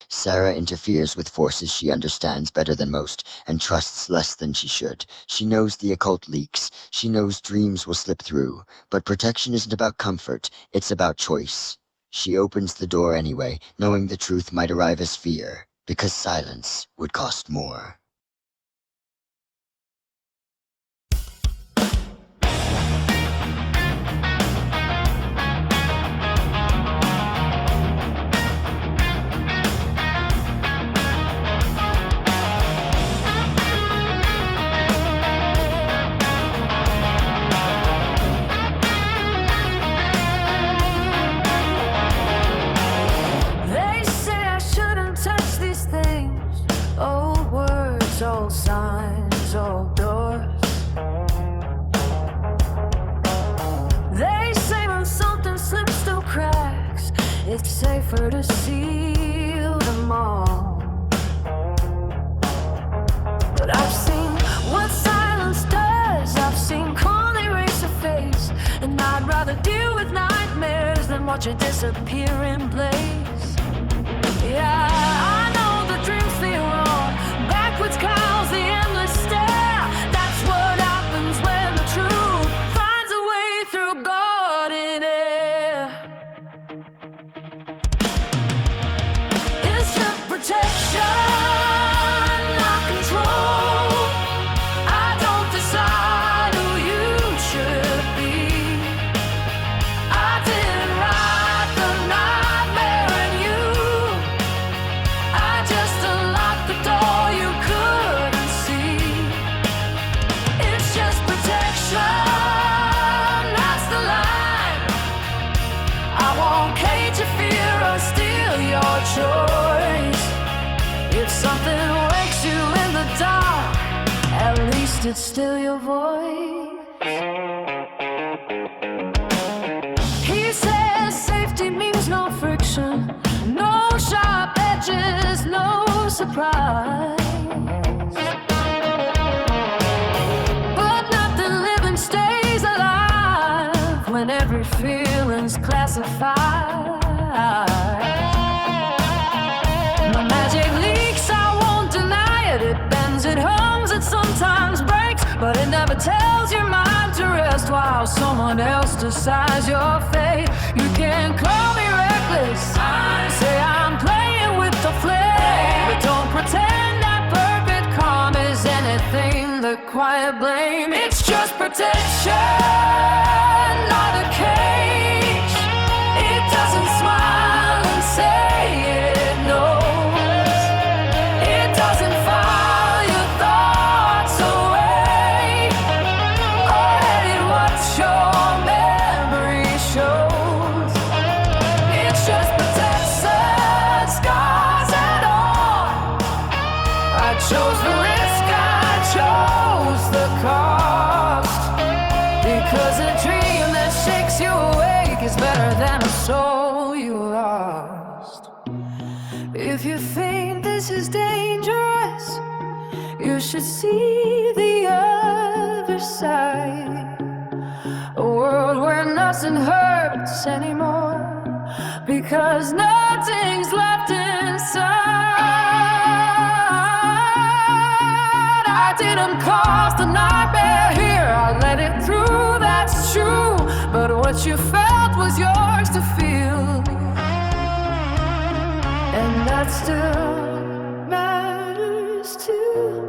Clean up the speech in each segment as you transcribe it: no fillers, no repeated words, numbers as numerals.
Sarah interferes with forces she understands better than most, and trusts less than she should. She knows the occult leaks. She knows dreams will slip through. But protection isn't about comfort, it's about choice. She opens the door anyway, knowing the truth might arrive as fear, because silence would cost more. They say I shouldn't touch these things. Old words, old signs, old doors. They say when something slips through cracks, it's safer to seal them all. But I've seen what silence does. I've seen calm erase a face, and I'd rather deal with nightmares than watch it disappear in place. Yeah, I know the dreams feel wrong. Backwards calls the endless stare. That's what happens when the truth finds a way through golden air. It's just protection, not control. I don't decide who you should be. I didn't write the nightmare in you. I just unlocked the door you couldn't see. It's just protection, that's the line. I won't cage your fear or steal your choice. If something wakes you in the dark, at least it's still your voice. He says safety means no friction, no sharp edges, no surprise. But nothing living stays alive when every feeling's classified. My magic leaks, I won't deny it. It bends, it hums, it sometimes breaks, but it never tells your mind to rest while someone else decides your fate. You can call me reckless, say I'm playing with the flame, but don't pretend that perfect calm is anything but quiet blame. It's just protection, not a cage. It doesn't smile and say it knows. It doesn't file your thoughts away or edit what your memory shows. It's just protection, scars and all. I chose the risk, I chose the cost, because a dream that shakes you awake is better than a soul you lost. If you think this is dangerous, you should see the other side. A world where nothing hurts anymore, because nothing's left inside. I didn't cause the nightmare here, I let it through, that's true. But what you felt was yours to feel, and that still matters too.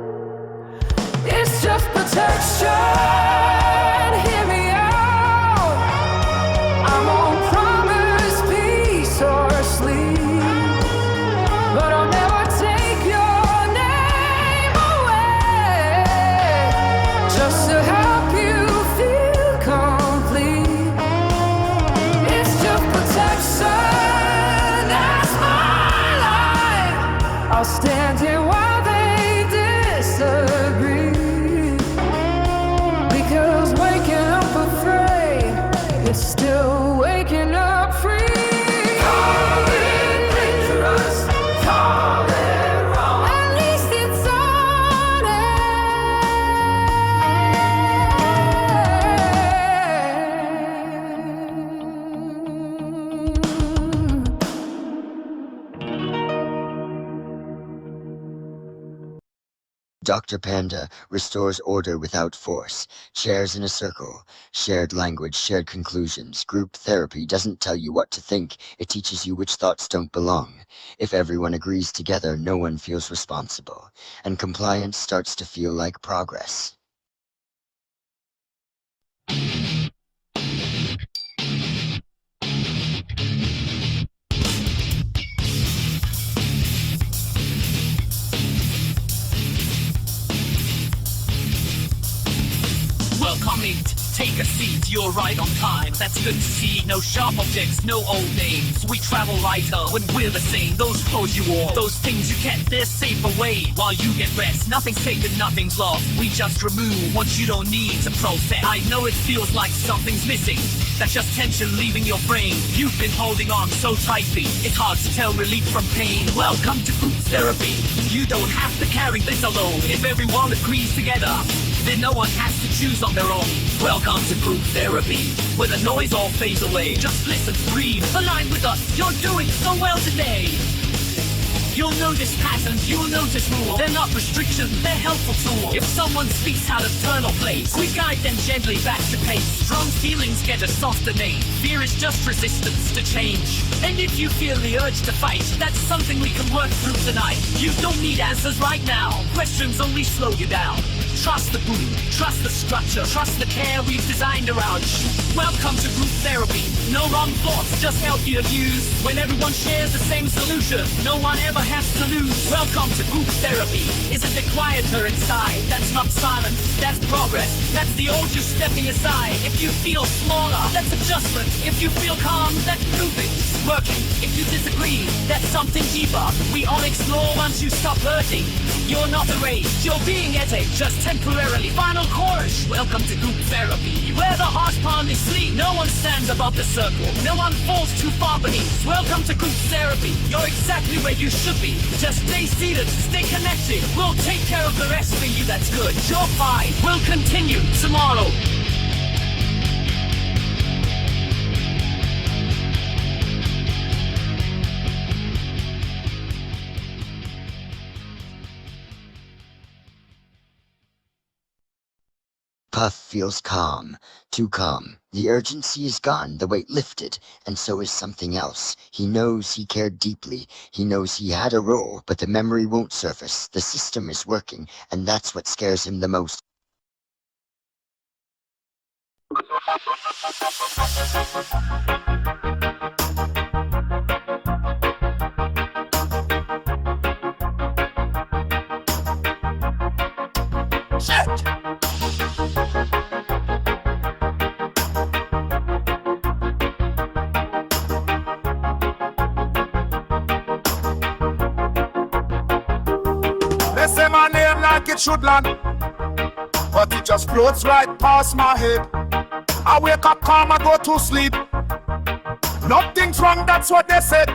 It's just protection. Hear me out. I won't promise peace or sleep, but I'll never take your name away, just to help you feel complete. It's just protection, that's my life. I'll stand here while they disagree, because waking up afraid is still waking up free. Call it dangerous, call it wrong. At least it's honest. Dr. Panda restores order without force. Chairs in a circle, shared language, shared conclusions. Group therapy doesn't tell you what to think, it teaches you which thoughts don't belong. If everyone agrees together, no one feels responsible, and compliance starts to feel like progress. Welcome mate, take a seat, you're right on time. That's good to see, no sharp objects, no old names. We travel lighter when we're the same. Those clothes you wore, those things you kept, they're safe away. While you get rest, nothing's taken, nothing's lost. We just remove what you don't need to process. I know it feels like something's missing. That's just tension leaving your brain. You've been holding on so tightly, it's hard to tell relief from pain. Welcome to group therapy. You don't have to carry this alone. If everyone agrees together, then no one has to choose on their own. Welcome to group therapy, where the noise all fades away. Just listen, breathe, align with us. You're doing so well today. You'll notice patterns, you'll notice rules. They're not restrictions, they're helpful tools. If someone speaks out of turn or place, we guide them gently back to pace. Strong feelings get a softer name. Fear is just resistance to change. And if you feel the urge to fight, that's something we can work through tonight. You don't need answers right now. Questions only slow you down. Trust the group, trust the structure, trust the care we've designed around you. Welcome to group therapy. No wrong thoughts, just healthier views. When everyone shares the same solution, no one ever has to lose. Welcome to group therapy. Isn't it quieter inside? That's not silence, that's progress. That's the old you stepping aside. If you feel smaller, that's adjustment. If you feel calm, that's moving, working. If you disagree, that's something deeper. We all explore once you stop hurting. You're not erased, you're being edited, just temporarily. Final chorus. Welcome to group therapy, where the heart's pounding sleep. No one stands above the circle, no one falls too far beneath. Welcome to group therapy. You're exactly where you should be. Just stay seated, stay connected. We'll take care of the rest for you, that's good. You're fine. We'll continue tomorrow. Puff feels calm, too calm. The urgency is gone, the weight lifted, and so is something else. He knows he cared deeply. He knows he had a role, but the memory won't surface. The system is working, and that's what scares him the most. Shit! They say my name like it should land, but it just floats right past my head. I wake up calm, I go to sleep. Nothing's wrong, that's what they said.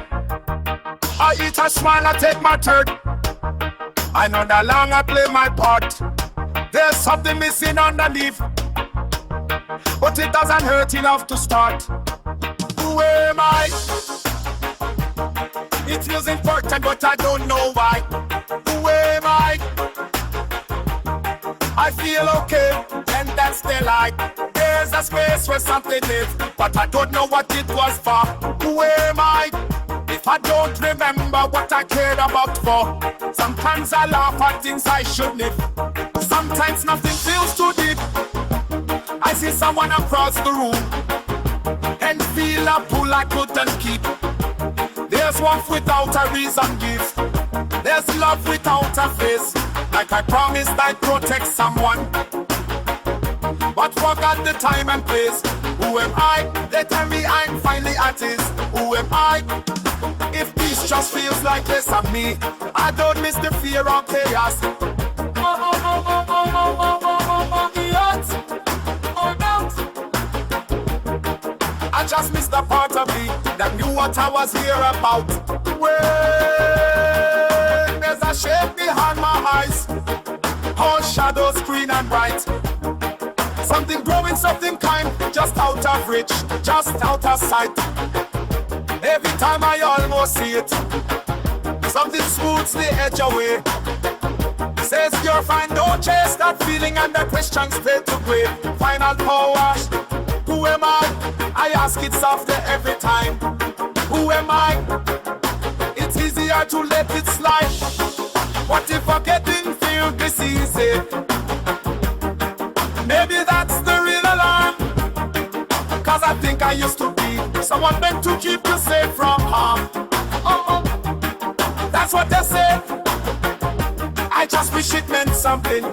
I eat, I smile, I take my turn. I know that long I play my part. There's something missing underneath, but it doesn't hurt enough to start. Who am I? It feels important, but I don't know why. Who am I? I feel okay, and that's the light. There's a space where something lives, but I don't know what it was for. Who am I? If I don't remember what I cared about for. Sometimes I laugh at things I shouldn't have. Sometimes nothing feels too deep. I see someone across the room and feel a pull I couldn't keep. There's warmth without a reason give. There's love without a face. Like I promised I'd protect someone, but forgot the time and place. Who am I? They tell me I'm finally at ease. Who am I? If peace just feels like less of me, I don't miss the fear of chaos. I just missed the part of me that knew what I was here about. When there's a shape behind my eyes, all shadows green and bright. Something growing, something kind, just out of reach, just out of sight. Every time I almost see it, something smooths the edge away. Says you're fine, don't chase that feeling and the question straight to grave. Final power. Who am I ask it softer every time. Who am I? It's easier to let it slide. What if I getting feel this easy? Maybe that's the real alarm. Cause I think I used to be someone meant to keep you safe from harm. That's what they say. I just wish it meant something.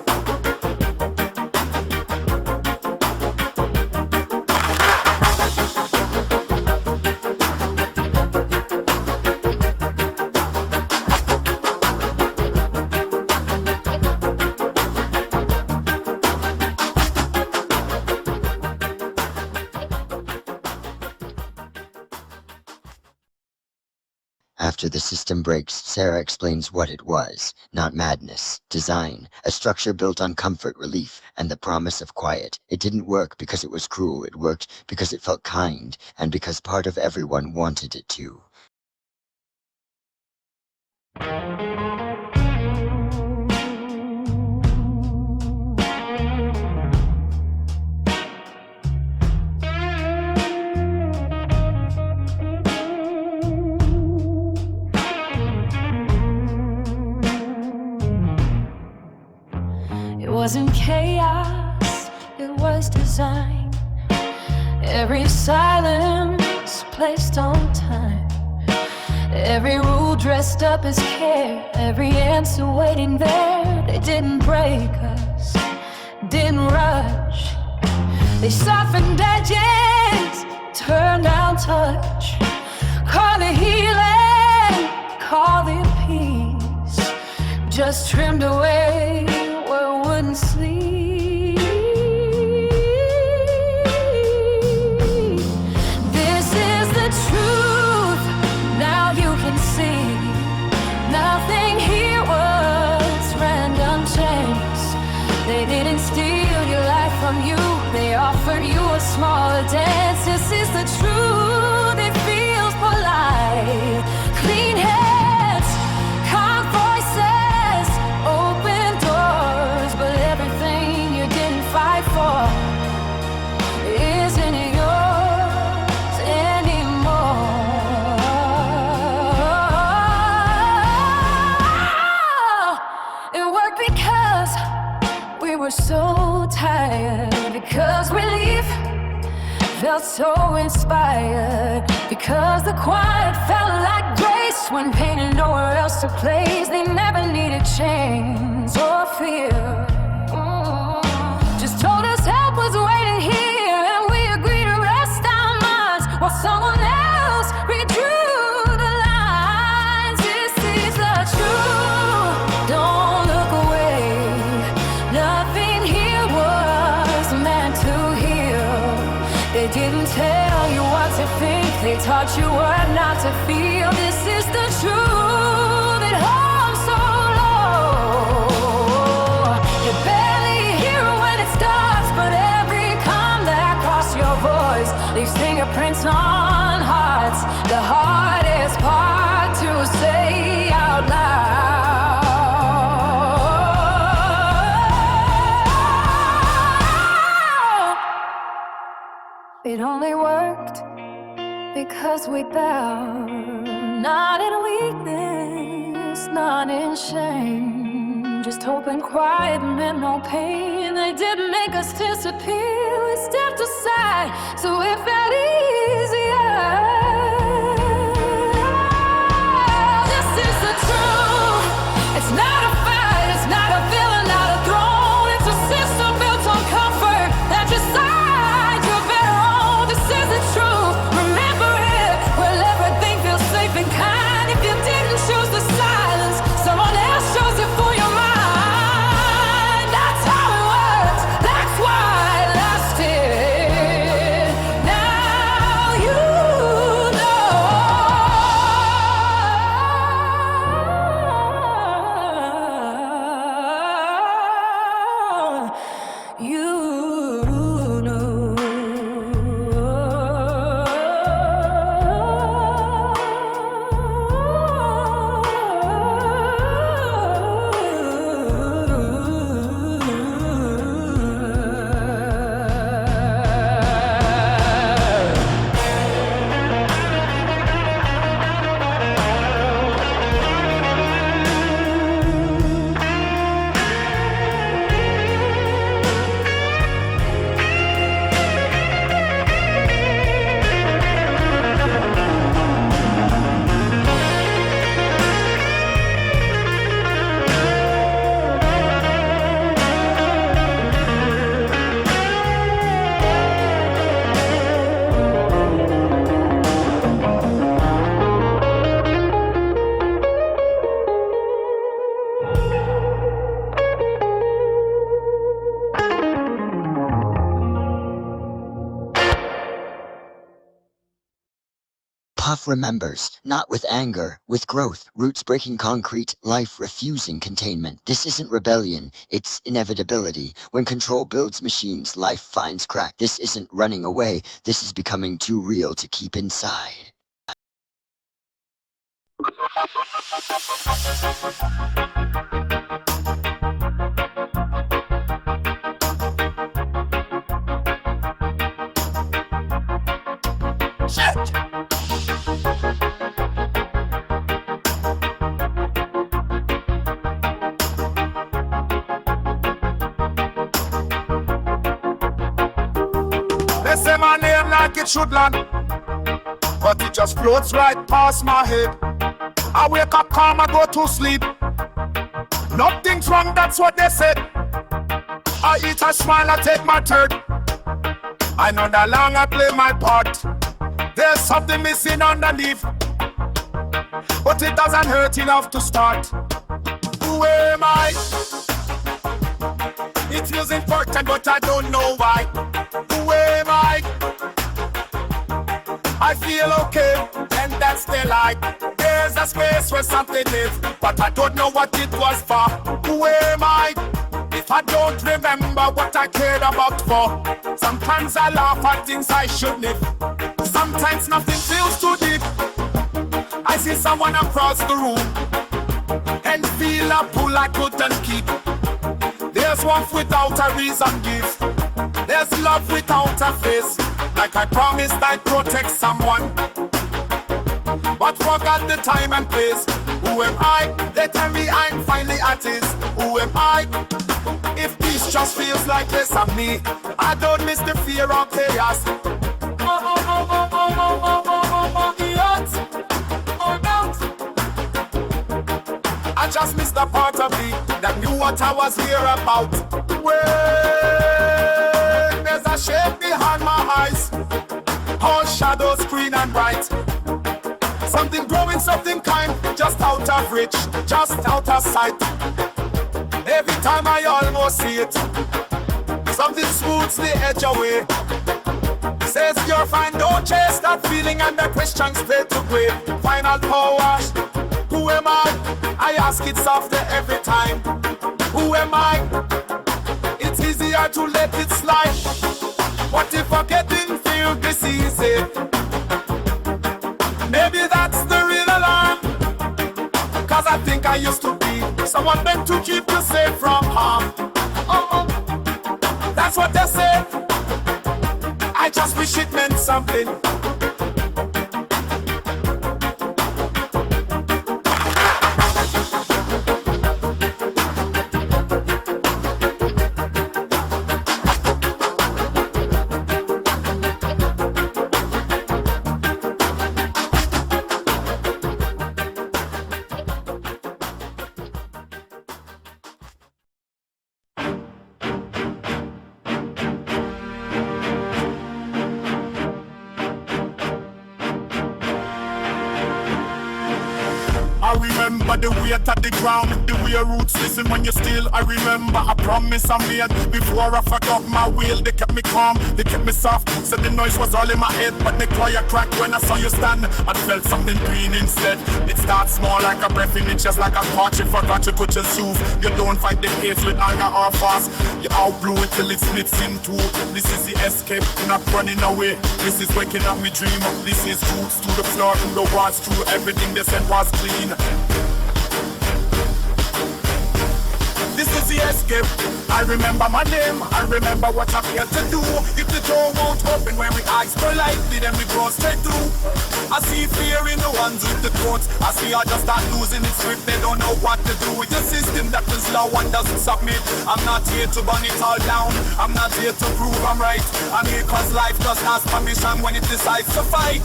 After the system breaks, Sarah explains what it was. Not madness, design, a structure built on comfort, relief, and the promise of quiet. It didn't work because it was cruel, it worked because it felt kind, and because part of everyone wanted it to. It wasn't chaos, it was design. Every silence placed on time. Every rule dressed up as care. Every answer waiting there. They didn't break us, didn't rush. They softened edges, turned down touch. Call it healing, call it peace. Just trimmed away where wouldn't sleep. This is the truth, now you can see. Nothing here was random chance. They didn't steal your life from you, they offered you a smaller dance. This is the truth, it feels polite. Clean hands, calm voices, open doors. But everything you didn't fight for isn't yours anymore. It worked because we were so tired. Because relief felt so inspired. Because the quiet felt like grace when pain had nowhere else to place. They never needed chains or fear. Just told us help was waiting here, and we agreed to rest our minds while someone else redrew the lines. This is the truth, don't look away. Nothing here was meant to heal. They didn't tell you what to think, they taught you what not to feel. This is the truth, it hums so low. You barely hear it when it starts, but every comeback across your voice leaves fingerprints on hearts. The hardest part to say out loud. It only worked because we bowed, not in weakness, not in shame. Just hope and quiet meant no pain. They didn't make us disappear, we stepped aside, so it felt easier. This is the truth, it's not a fight, it's not a villain, not a throne. It's a system built on comfort that decide you're better on. This is the truth, remember it, where everything feels safe and kind. If you didn't choose the silence, someone else chose it for your mind. That's how it works, that's why it lasted. Now you Enough remembers, not with anger, with growth, roots breaking concrete, life refusing containment. This isn't rebellion, it's inevitability. When control builds machines, life finds crack. This isn't running away, this is becoming too real to keep inside. Shit! They say my name like it should land, but it just floats right past my head. I wake up calm, I go to sleep. Nothing's wrong, that's what they said. I eat, I smile, I take my turn. I know that long I play my part. There's something missing underneath, but it doesn't hurt enough to start. Who am I? It feels important, but I don't know why. Who am I? I feel okay, and that's the lie. There's a space where something lives, but I don't know what it was for. Who am I? If I don't remember what I cared about for. Sometimes I laugh at things I should live. Sometimes nothing feels too deep. I see someone across the room and feel a pull I couldn't keep. There's warmth without a reason give. There's love without a face. Like I promised I'd protect someone, but forgot the time and place. Who am I? They tell me I'm finally at it. Who am I? If peace just feels like less of me, I don't miss the fear of chaos. I just missed the part of me that knew what I was here about. When there's a shape behind my eyes, all shadows green and bright. Something growing, something kind, just out of reach, just out of sight. Every time I almost see it, something smooths the edge away. Says you're fine, don't chase that feeling, and the questions fade to grave. Final power, who am I? I ask it softer every time. Who am I? It's easier to let it slide. What if I getting feel this easy? Maybe that's the real alarm. Cause I think I used to be someone meant to keep you safe from harm. That's what they say. I just wish it meant something. I remember the weight of the ground, the way roots listen when you still. I remember a promise I made before I forgot my will. They kept me calm, they kept me soft. Said the noise was all in my head, but the choir cracked when I saw you stand. I felt something green instead. It starts small like a breath in it, just like a torch. You forgot you could just soothe. You don't fight the pace with anger or fast. You outblow it till it splits in two. This is the escape, not running away. This is waking up me dream. This is roots to the floor, to the walls, through everything they said was clean. This is the escape. I remember my name, I remember what I'm here to do. If the door won't open when we eyes politely, then we go straight through. I see fear in the ones with the throats. I see I just start losing its grip. They don't know what to do with the system that is slow and doesn't submit. I'm not here to burn it all down. I'm not here to prove I'm right. I'm here cause life just asks permission when it decides to fight.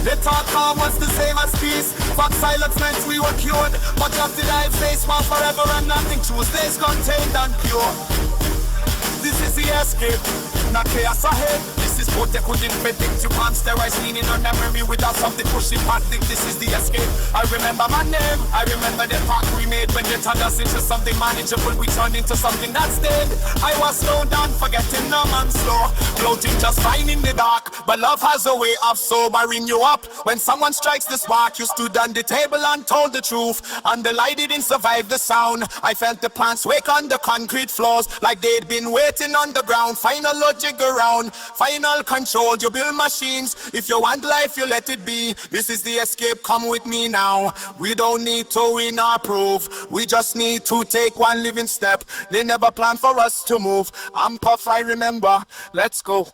They thought calm was the same as peace. Fuck silence meant we were cured. But of the life face one forever and nothing true stays contained and pure. This is the escape, not chaos ahead. This is what they couldn't predict. You can't sterilize meaning or memory without something pushing past. Think this is the escape. I remember my name, I remember the path we made. dead. When they turn us into something manageable, we turn into something that's dead. I was slowed down, forgetting the man slow, floating just fine in the dark. But love has a way of sobering you up. When someone strikes the spark, you stood on the table and told the truth, and the light didn't survive the sound. I felt the plants wake on the concrete floors, like they'd been waiting on the ground. Final logic around, final control. You build machines. If you want life, you let it be. This is the escape, come with me now. We don't need to win or prove, we just need to take one living step. They never planned for us to move. I'm Puff, I remember. Let's go.